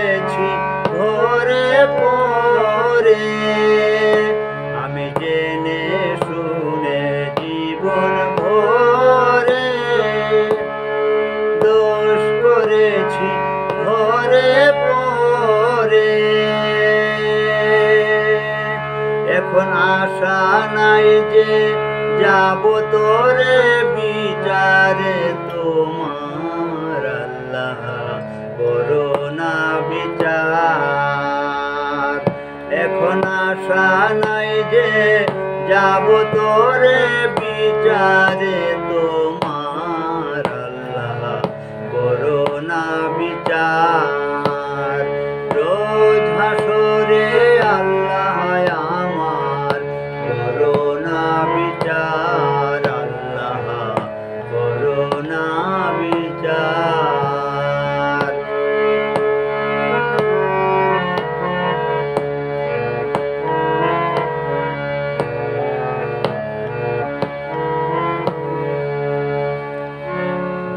করেছি ঘরে পরে, আমি জেনে শুনে জীবন ভরে দোষ করেছি ঘরে পরে। এখন আশা নাই যে যাব তোরে বিচারে তোমার, আল্লাহ করো না বিচার। এখন আশা নাই যে যাব তোরে বিচারে তোমার, আল্লাহ করো না বিচার। রোজ হাসরে আল্লাহ আমার করো না বিচার, আল্লাহ করো না বিচার।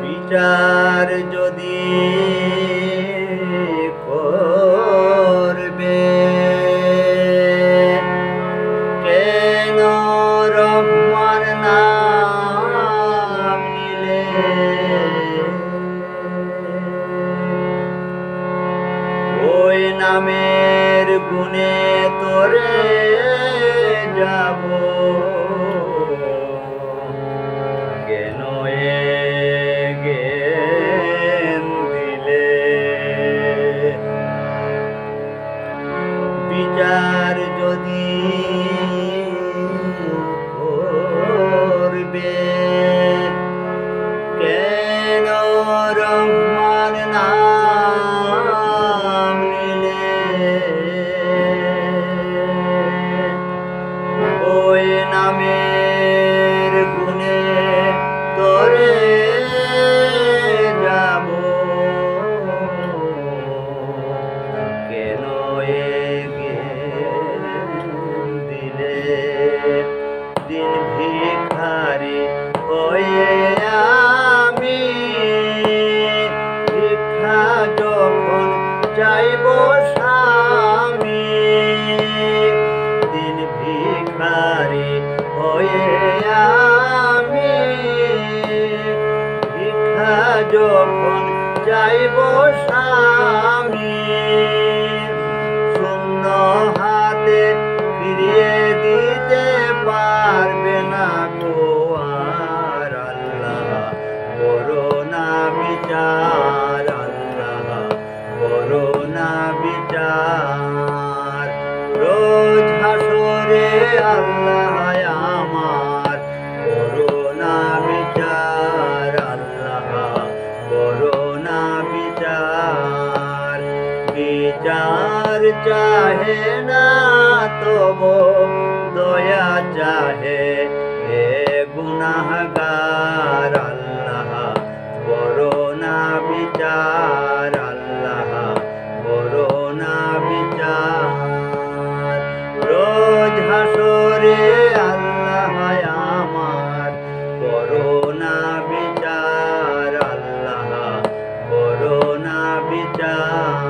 বিচার যদি করবে কেন রহমান নাম নিলে, ওই নামের গুণে তোরে যাব কেন বিচার যদি করবে কেন রহমান নাম নিলে, ওই নামের গুণে তোরে যাব কেন দিন ভিখারি হয়ে আমি ভিক্ষা যখন চাইব স্বামী, দিন ভিখারি হয়ে আমি ভিক্ষা যখন চাইব স্বামী, শূন্য হাতে ফিরিয়ে দিতে পারবে না গো আর, আল্লাহ করো না বিচার, আল্লাহ করো না বিচার। রোজ হাসরে আল্লাহ আমার করো না বিচার, আল্লাহ করো না বিচার। বিচার চাহে না তবু দয়া চাহে হে গুনাহগার, আল্লাহ করো না বিচার, আল্লাহ করো না বিচার। রোজ হাসরে আল্লাহ আমার করো না বিচার, আল্লাহ করো না বিচার।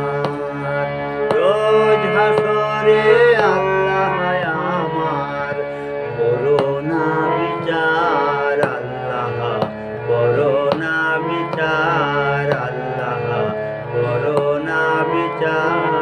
রোজ হাসরে আল্লাহ আমার করো না বিচার, আল্লাহ করো না বিচার, আল্লাহ করো না বিচার।